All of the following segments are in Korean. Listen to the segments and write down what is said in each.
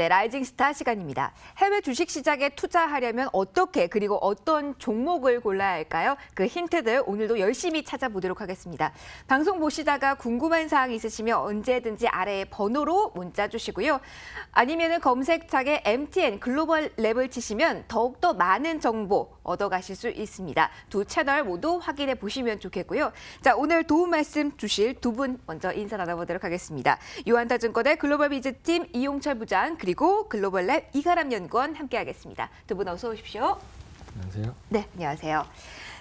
네, 라이징 스타 시간입니다. 해외 주식 시장에 투자하려면 어떻게 그리고 어떤 종목을 골라야 할까요? 그 힌트들 오늘도 열심히 찾아보도록 하겠습니다. 방송 보시다가 궁금한 사항 있으시면 언제든지 아래에 번호로 문자 주시고요. 아니면은 검색창에 MTN 글로벌 랩을 치시면 더욱더 많은 정보 얻어가실 수 있습니다. 두 채널 모두 확인해 보시면 좋겠고요. 자, 오늘 도움 말씀 주실 두 분 먼저 인사 나눠보도록 하겠습니다. 유한타증권의 글로벌 비즈팀 이용철 부장 그리고 글로벌랩 이가람 연구원 함께하겠습니다. 두 분 어서 오십시오. 안녕하세요. 네, 안녕하세요.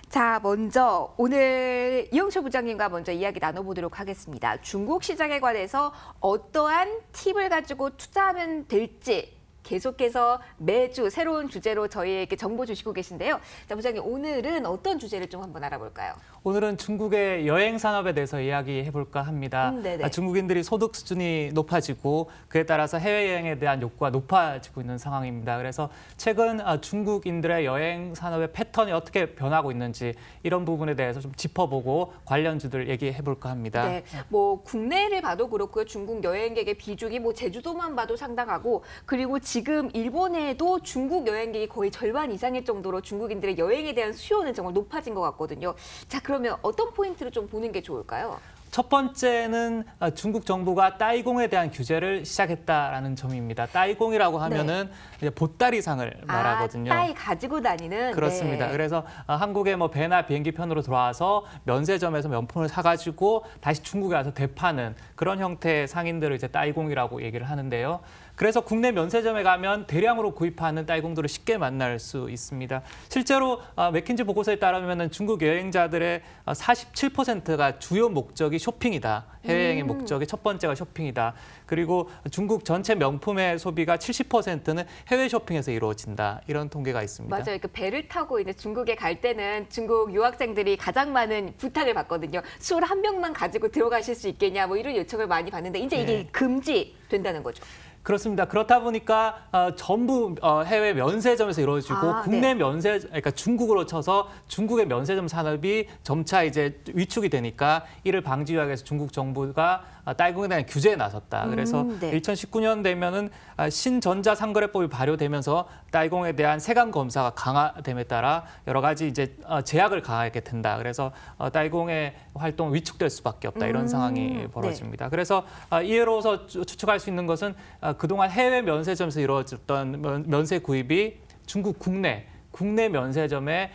자, 먼저 오늘 이용철 부장님과 먼저 이야기 나눠보도록 하겠습니다. 중국 시장에 관해서 어떠한 팁을 가지고 투자하면 될지 계속해서 매주 새로운 주제로 저희에게 정보 주시고 계신데요. 자, 부장님 오늘은 어떤 주제를 좀 한번 알아볼까요? 오늘은 중국의 여행 산업에 대해서 이야기해 볼까 합니다. 중국인들이 소득 수준이 높아지고 그에 따라서 해외여행에 대한 욕구가 높아지고 있는 상황입니다. 그래서 최근 중국인들의 여행 산업의 패턴이 어떻게 변하고 있는지 이런 부분에 대해서 좀 짚어보고 관련주들 얘기해 볼까 합니다. 네, 뭐 국내를 봐도 그렇고요. 중국 여행객의 비중이 뭐 제주도만 봐도 상당하고 그리고 지금 일본에도 중국 여행객이 거의 절반 이상일 정도로 중국인들의 여행에 대한 수요는 정말 높아진 것 같거든요. 자, 그러면 어떤 포인트를 좀 보는 게 좋을까요? 첫 번째는 중국 정부가 따이공에 대한 규제를 시작했다라는 점입니다. 따이공이라고 하면은 이제 보따리상을 말하거든요. 따이 가지고 다니는. 그렇습니다. 네. 그래서 한국에 뭐 배나 비행기 편으로 들어와서 면세점에서 명품을 사가지고 다시 중국에 와서 되파는 그런 형태의 상인들을 이제 따이공이라고 얘기를 하는데요. 그래서 국내 면세점에 가면 대량으로 구입하는 따이공들을 쉽게 만날 수 있습니다. 실제로 맥킨지 보고서에 따르면 중국 여행자들의 47%가 주요 목적이 쇼핑이다. 해외여행의 목적의 첫 번째가 쇼핑이다. 그리고 중국 전체 명품의 소비가 70%는 해외 쇼핑에서 이루어진다. 이런 통계가 있습니다. 맞아요. 그 배를 타고 이제 중국에 갈 때는 중국 유학생들이 가장 많은 부탁을 받거든요. 술 한 병만 가지고 들어가실 수 있겠냐 뭐 이런 요청을 많이 받는데 이제 이게 금지된다는 거죠. 그렇습니다. 그렇다 보니까 전부 해외 면세점에서 이루어지고 국내 그러니까 중국으로 쳐서 중국의 면세점 산업이 점차 이제 위축이 되니까 이를 방지하기 위해서 중국 정부가 따이공에 대한 규제에 나섰다. 그래서 2019년 되면은 신전자상거래법이 발효되면서 따이공에 대한 세관 검사가 강화됨에 따라 여러 가지 이제 제약을 가하게 된다. 그래서 따이공의 활동은 위축될 수밖에 없다. 이런 상황이 벌어집니다. 그래서 이해로서 추측할 수 있는 것은 그동안 해외 면세점에서 이루어졌던 면세 구입이 중국 국내 면세점의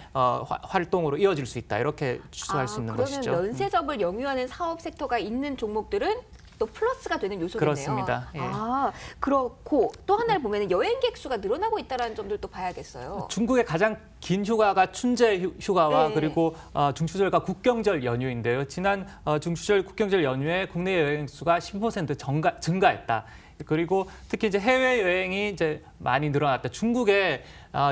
활동으로 이어질 수 있다. 이렇게 추측할 수 있는 것이죠. 그러면 면세점을 영위하는 사업 섹터가 있는 종목들은 또 플러스가 되는 요소겠네요. 그렇습니다. 예. 그렇고 또 하나를 보면 여행객 수가 늘어나고 있다는 점들도 봐야겠어요. 중국의 가장 긴 휴가가 춘제 휴가와 그리고 중추절과 국경절 연휴인데요. 지난 중추절 국경절 연휴에 국내 여행 수가 10% 증가했다. 그리고 특히 이제 해외 여행이 이제 많이 늘어났다. 중국의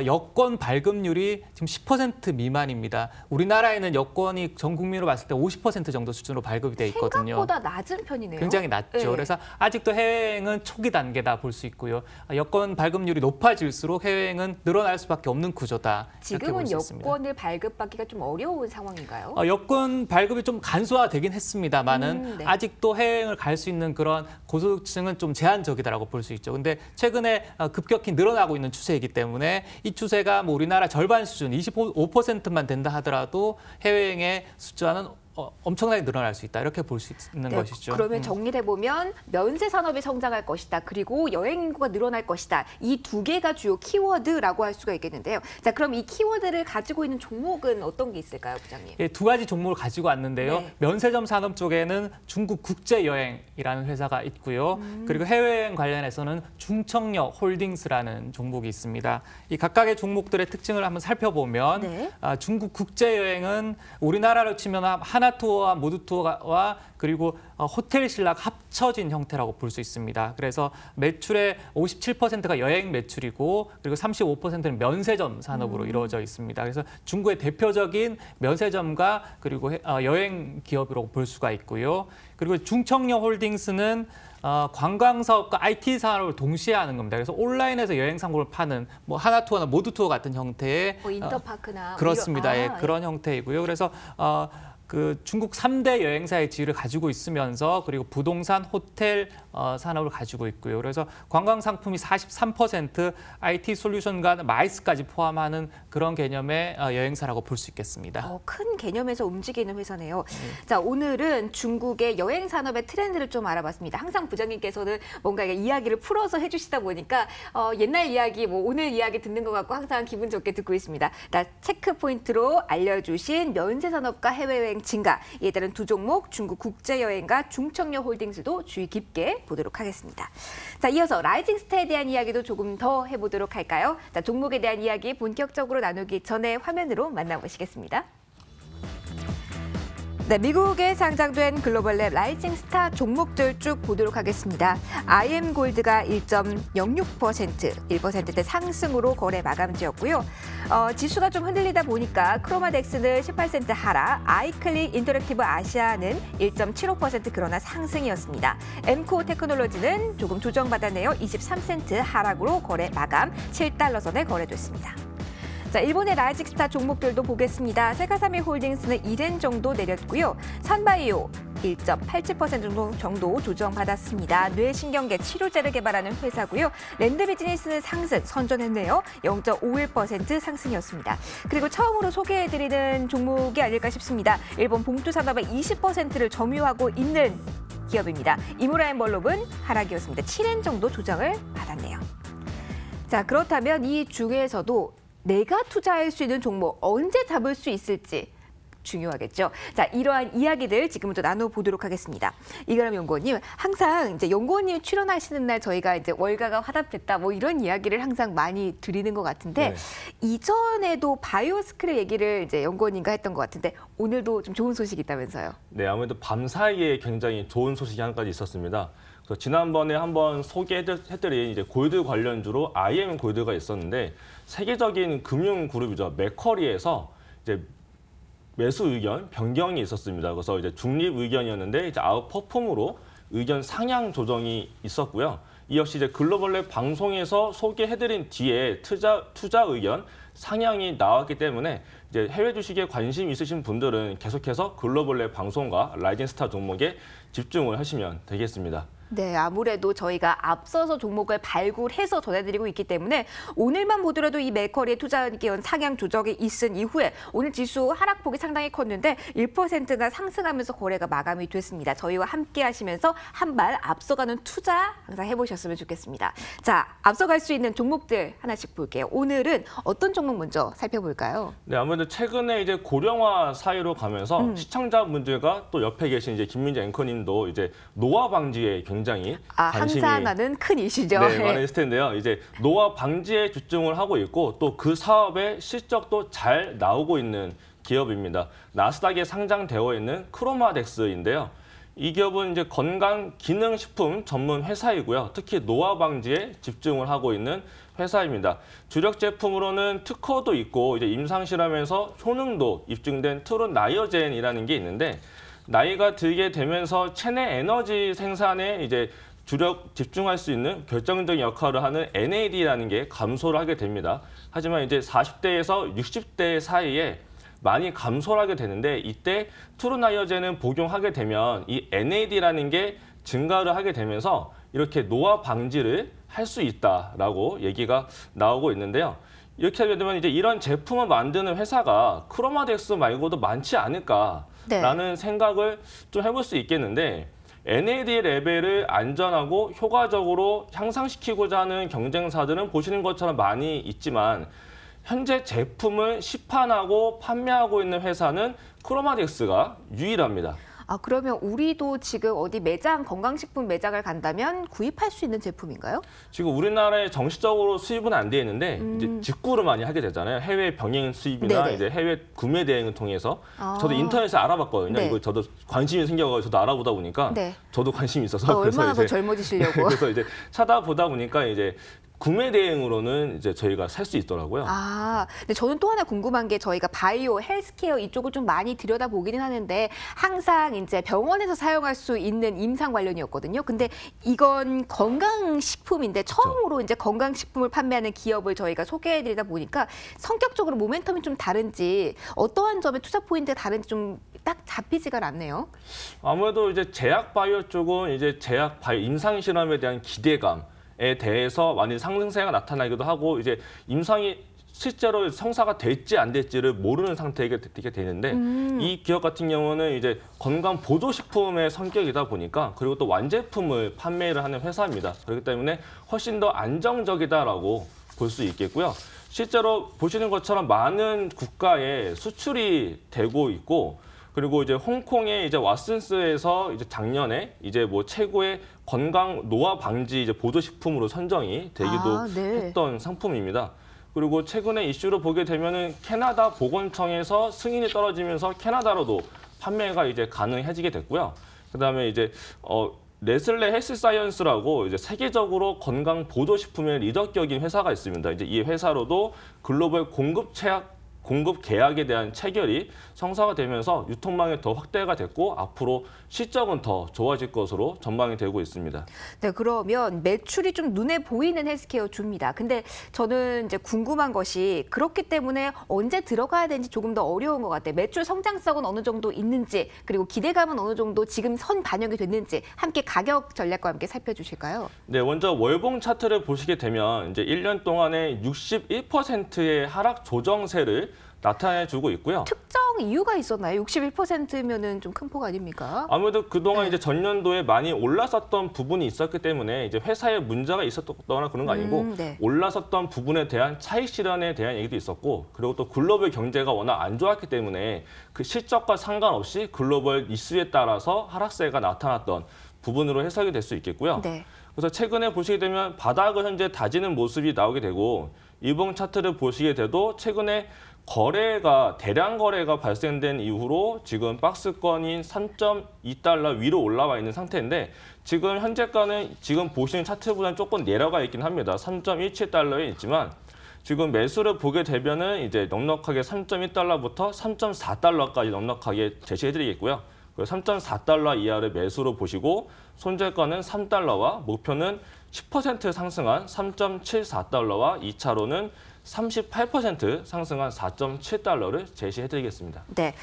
여권 발급률이 지금 10% 미만입니다. 우리나라에는 여권이 전 국민으로 봤을 때 50% 정도 수준으로 발급이 돼 있거든요. 생각보다 낮은 편이네요. 굉장히 낮죠. 네. 그래서 아직도 해외여행은 초기 단계다 볼 수 있고요. 여권 발급률이 높아질수록 해외여행은 늘어날 수밖에 없는 구조다. 지금은 여권을 발급받기가 좀 어려운 상황인가요? 여권 발급이 좀 간소화되긴 했습니다만은 아직도 해외여행을 갈 수 있는 그런 고소득층은 좀 제한적이다라고 볼 수 있죠. 근데 최근에 급격히 늘어나고 있는 추세이기 때문에 이 추세가 뭐 우리나라 절반 수준 25%만 된다 하더라도 해외여행의 숫자는 엄청나게 늘어날 수 있다. 이렇게 볼 수 있는 것이죠. 그러면 정리해보면 면세 산업이 성장할 것이다. 그리고 여행 인구가 늘어날 것이다. 이 두 개가 주요 키워드라고 할 수가 있겠는데요. 자, 그럼 이 키워드를 가지고 있는 종목은 어떤 게 있을까요, 부장님? 예, 두 가지 종목을 가지고 왔는데요. 면세점 산업 쪽에는 중국 국제여행이라는 회사가 있고요. 그리고 해외여행 관련해서는 중청역 홀딩스라는 종목이 있습니다. 이 각각의 종목들의 특징을 한번 살펴보면 중국 국제여행은 우리나라로 치면 하나투어와 모두투어와 그리고 호텔 신락 합쳐진 형태라고 볼 수 있습니다. 그래서 매출의 57%가 여행 매출이고 그리고 35%는 면세점 산업으로 이루어져 있습니다. 그래서 중국의 대표적인 면세점과 그리고 여행 기업으로 볼 수가 있고요. 그리고 중청역 홀딩스는 관광사업과 IT 산업을 동시에 하는 겁니다. 그래서 온라인에서 여행 상품을 파는 뭐 하나투어나 모두투어 같은 형태의 인터파크나 그렇습니다. 예, 그런 형태이고요. 그래서 그 중국 3대 여행사의 지위를 가지고 있으면서 그리고 부동산, 호텔, 산업을 가지고 있고요. 그래서 관광 상품이 43%, IT 솔루션과 마이스까지 포함하는 그런 개념의 여행사라고 볼 수 있겠습니다. 큰 개념에서 움직이는 회사네요. 자, 오늘은 중국의 여행 산업의 트렌드를 좀 알아봤습니다. 항상 부장님께서는 뭔가 이야기를 풀어서 해주시다 보니까 옛날 이야기, 뭐 오늘 이야기 듣는 것 같고 항상 기분 좋게 듣고 있습니다. 체크 포인트로 알려주신 면세 산업과 해외여행 증가, 이에 따른 두 종목 중국 국제여행과 중청여 홀딩스도 주의 깊게 보도록 하겠습니다. 자, 이어서 라이징 스타에 대한 이야기도 조금 더 해보도록 할까요? 자, 종목에 대한 이야기 본격적으로 나누기 전에 화면으로 만나보시겠습니다. 네, 미국에 상장된 글로벌랩 라이징 스타 종목들 쭉 보도록 하겠습니다. IM골드가 1.06%, 1%대 상승으로 거래 마감지였고요. 지수가 좀 흔들리다 보니까 크로마덱스는 18% 하락, 아이클릭 인터랙티브 아시아는 1.75% 그러나 상승이었습니다. 엠코 테크놀로지는 조금 조정받았네요. 23센트 하락으로 거래 마감, 7달러 선에 거래됐습니다. 자, 일본의 라이징 스타 종목들도 보겠습니다. 세가사미 홀딩스는 1엔 정도 내렸고요. 산바이오 1.87% 정도 조정받았습니다. 뇌신경계 치료제를 개발하는 회사고요. 랜드 비즈니스는 상승 선전했네요. 0.51% 상승이었습니다. 그리고 처음으로 소개해드리는 종목이 아닐까 싶습니다. 일본 봉투 산업의 20%를 점유하고 있는 기업입니다. 이무라앤벌롭은 하락이었습니다. 7엔 정도 조정을 받았네요. 자, 그렇다면 이 중에서도 내가 투자할 수 있는 종목 언제 잡을 수 있을지 중요하겠죠. 자, 이러한 이야기들 지금부터 나눠보도록 하겠습니다. 이가람 연구원님, 항상 이제 연구원님 출연하시는 날 저희가 이제 월가가 화답했다 뭐 이런 이야기를 항상 많이 드리는 것 같은데 네. 이전에도 바이오스크랩 얘기를 이제 연구원님과 했던 것 같은데 오늘도 좀 좋은 소식이 있다면서요? 네, 아무래도 밤 사이에 굉장히 좋은 소식이 한 가지 있었습니다. 그래서 지난번에 한번 소개해드린 이제 골드 관련주로 IM 골드가 있었는데 세계적인 금융 그룹이죠. 맥쿼리에서 이제 매수 의견 변경이 있었습니다. 그래서 이제 중립 의견이었는데 이제 아웃퍼폼으로 의견 상향 조정이 있었고요. 이 역시 이제 글로벌랩 방송에서 소개해드린 뒤에 투자 의견 상향이 나왔기 때문에 이제 해외 주식에 관심 있으신 분들은 계속해서 글로벌랩 방송과 라이징 스타 종목에 집중을 하시면 되겠습니다. 네, 아무래도 저희가 앞서서 종목을 발굴해서 전해드리고 있기 때문에 오늘만 보더라도 이 맥쿼리의 투자 의견 상향 조정이 있은 이후에 오늘 지수 하락폭이 상당히 컸는데 1%나 상승하면서 거래가 마감이 됐습니다. 저희와 함께 하시면서 한 발 앞서가는 투자 항상 해보셨으면 좋겠습니다. 자, 앞서갈 수 있는 종목들 하나씩 볼게요. 오늘은 어떤 종목 먼저 살펴볼까요? 네, 아무래도 최근에 이제 고령화 사회로 가면서 시청자분들과 또 옆에 계신 이제 김민재 앵커님도 이제 노화 방지에 굉장히 관심이 항상 하는 큰 이슈죠. 네, 많으실 텐데요. 이제 노화 방지에 집중을 하고 있고 또 그 사업의 실적도 잘 나오고 있는 기업입니다. 나스닥에 상장되어 있는 크로마덱스인데요. 이 기업은 이제 건강 기능 식품 전문 회사이고요. 특히 노화 방지에 집중을 하고 있는 회사입니다. 주력 제품으로는 특허도 있고 이제 임상 실험에서 효능도 입증된 트루나이어젠이라는 게 있는데 나이가 들게 되면서 체내 에너지 생산에 이제 주력 집중할 수 있는 결정적인 역할을 하는 NAD라는 게 감소를 하게 됩니다. 하지만 이제 40대에서 60대 사이에 많이 감소를 하게 되는데 이때 트루나이어젠을 복용하게 되면 이 NAD라는 게 증가를 하게 되면서 이렇게 노화 방지를 할 수 있다라고 얘기가 나오고 있는데요. 이렇게 하게 되면 이제 이런 제품을 만드는 회사가 크로마덱스 말고도 많지 않을까라는 생각을 좀 해볼 수 있겠는데 NAD 레벨을 안전하고 효과적으로 향상시키고자 하는 경쟁사들은 보시는 것처럼 많이 있지만 현재 제품을 시판하고 판매하고 있는 회사는 크로마덱스가 유일합니다. 그러면 우리도 지금 어디 매장, 건강식품 매장을 간다면 구입할 수 있는 제품인가요? 지금 우리나라에 정식적으로 수입은 안 돼 있는데 이제 직구를 많이 하게 되잖아요. 해외 병행 수입이나 네네. 이제 해외 구매 대행을 통해서 저도 인터넷에 알아봤거든요. 네. 이거 저도 관심이 생겨서 저도 알아보다 보니까 네. 저도 관심이 있어서 얼마나 더 이제 젊어지시려고. 그래서 이제 찾아보다 보니까 이제 구매 대행으로는 이제 저희가 살 수 있더라고요. 아, 근데 저는 또 하나 궁금한 게 저희가 바이오, 헬스케어 이쪽을 좀 많이 들여다보기는 하는데 항상 이제 병원에서 사용할 수 있는 임상 관련이었거든요. 근데 이건 건강식품인데 처음으로 이제 건강식품을 판매하는 기업을 저희가 소개해드리다 보니까 성격적으로 모멘텀이 좀 다른지 어떠한 점에 투자 포인트가 다른지 좀 딱 잡히지가 않네요. 아무래도 이제 제약 바이오 쪽은 이제 제약 바이오 임상 실험에 대한 기대감에 대해서 많이 상승세가 나타나기도 하고 이제 임상이 실제로 성사가 될지 안 될지를 모르는 상태가 되는데 이 기업 같은 경우는 이제 건강 보조식품의 성격이다 보니까 그리고 또 완제품을 판매를 하는 회사입니다. 그렇기 때문에 훨씬 더 안정적이다라고 볼 수 있겠고요. 실제로 보시는 것처럼 많은 국가에 수출이 되고 있고 그리고 이제 홍콩의 이제 왓슨스에서 이제 작년에 이제 뭐 최고의 건강 노화 방지 이제 보조식품으로 선정이 되기도 네. 했던 상품입니다. 그리고 최근에 이슈로 보게 되면은 캐나다 보건청에서 승인이 떨어지면서 캐나다로도 판매가 이제 가능해지게 됐고요. 그다음에 이제 네슬레 헬스사이언스라고 이제 세계적으로 건강 보조식품의 리더격인 회사가 있습니다. 이제 이 회사로도 글로벌 공급 계약에 대한 체결이 성사가 되면서 유통망이 더 확대가 됐고 앞으로 실적은 더 좋아질 것으로 전망이 되고 있습니다. 네, 그러면 매출이 좀 눈에 보이는 헬스케어 주입니다. 근데 저는 이제 궁금한 것이 그렇기 때문에 언제 들어가야 되는지 조금 더 어려운 것 같아요. 매출 성장성은 어느 정도 있는지 그리고 기대감은 어느 정도 지금 선 반영이 됐는지 함께 가격 전략과 함께 살펴주실까요? 네, 먼저 월봉 차트를 보시게 되면 이제 1년 동안에 61%의 하락 조정세를 나타내주고 있고요. 특정 이유가 있었나요? 61%면은 좀 큰 폭 아닙니까? 아무래도 그동안 네. 이제 전년도에 많이 올랐었던 부분이 있었기 때문에 이제 회사에 문제가 있었거나 그런 거 아니고 네. 올랐었던 부분에 대한 차익 실현에 대한 얘기도 있었고 그리고 또 글로벌 경제가 워낙 안 좋았기 때문에 그 실적과 상관없이 글로벌 이슈에 따라서 하락세가 나타났던 부분으로 해석이 될 수 있겠고요. 네. 그래서 최근에 보시게 되면 바닥을 현재 다지는 모습이 나오게 되고 일봉 차트를 보시게 돼도 최근에 대량 거래가 발생된 이후로 지금 박스권인 3.2달러 위로 올라와 있는 상태인데 지금 현재가는 지금 보시는 차트보다는 조금 내려가 있긴 합니다. 3.17달러에 있지만 지금 매수를 보게 되면은 이제 넉넉하게 3.1달러부터 3.4달러까지 넉넉하게 제시해드리겠고요. 3.4달러 이하를 매수로 보시고 손절가는 3달러와 목표는 10% 상승한 3.74달러와 2차로는 38% 상승한 4.7달러를 제시해드리겠습니다. 네,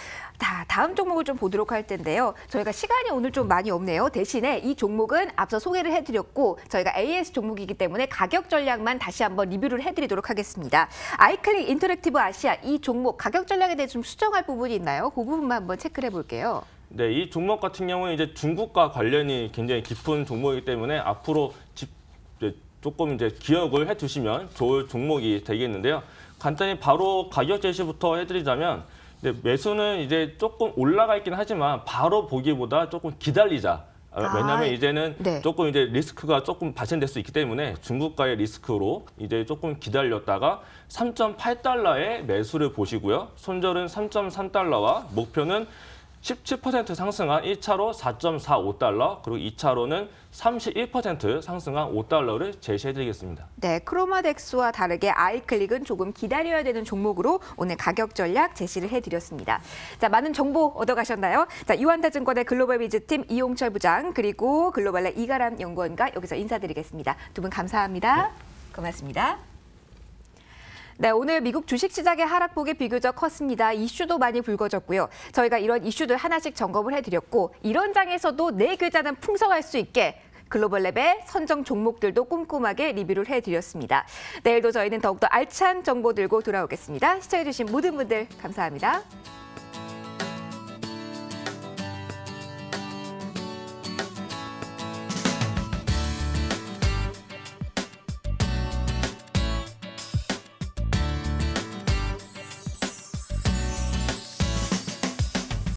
다음 종목을 좀 보도록 할 텐데요. 저희가 시간이 오늘 좀 많이 없네요. 대신에 이 종목은 앞서 소개를 해드렸고 저희가 AS 종목이기 때문에 가격 전략만 다시 한번 리뷰를 해드리도록 하겠습니다. 아이클릭 인터랙티브 아시아 이 종목 가격 전략에 대해 좀 수정할 부분이 있나요? 그 부분만 한번 체크를 해볼게요. 네, 이 종목 같은 경우는 이제 중국과 관련이 굉장히 깊은 종목이기 때문에 앞으로 조금 이제 기억을 해두시면 좋을 종목이 되겠는데요. 간단히 바로 가격 제시부터 해드리자면 매수는 이제 조금 올라가 있긴 하지만 바로 보기보다 조금 기다리자. 왜냐하면 이제는 네. 조금 이제 리스크가 조금 발생될 수 있기 때문에 중국과의 리스크로 이제 조금 기다렸다가 3.8달러에 매수를 보시고요. 손절은 3.3달러와 목표는 17% 상승한 1차로 4.45달러 그리고 2차로는 31% 상승한 5달러를 제시해드리겠습니다. 네, 크로마덱스와 다르게 아이클릭은 조금 기다려야 되는 종목으로 오늘 가격 전략 제시를 해드렸습니다. 자, 많은 정보 얻어가셨나요? 자, 유한타증권의 글로벌 비즈팀 이용철 부장 그리고 글로벌의 이가람 연구원과 여기서 인사드리겠습니다. 두 분 감사합니다. 고맙습니다. 네, 오늘 미국 주식시장의 하락폭이 비교적 컸습니다. 이슈도 많이 불거졌고요. 저희가 이런 이슈들 하나씩 점검을 해드렸고 이런 장에서도 내 계좌는 풍성할 수 있게 글로벌랩의 선정 종목들도 꼼꼼하게 리뷰를 해드렸습니다. 내일도 저희는 더욱더 알찬 정보 들고 돌아오겠습니다. 시청해주신 모든 분들 감사합니다.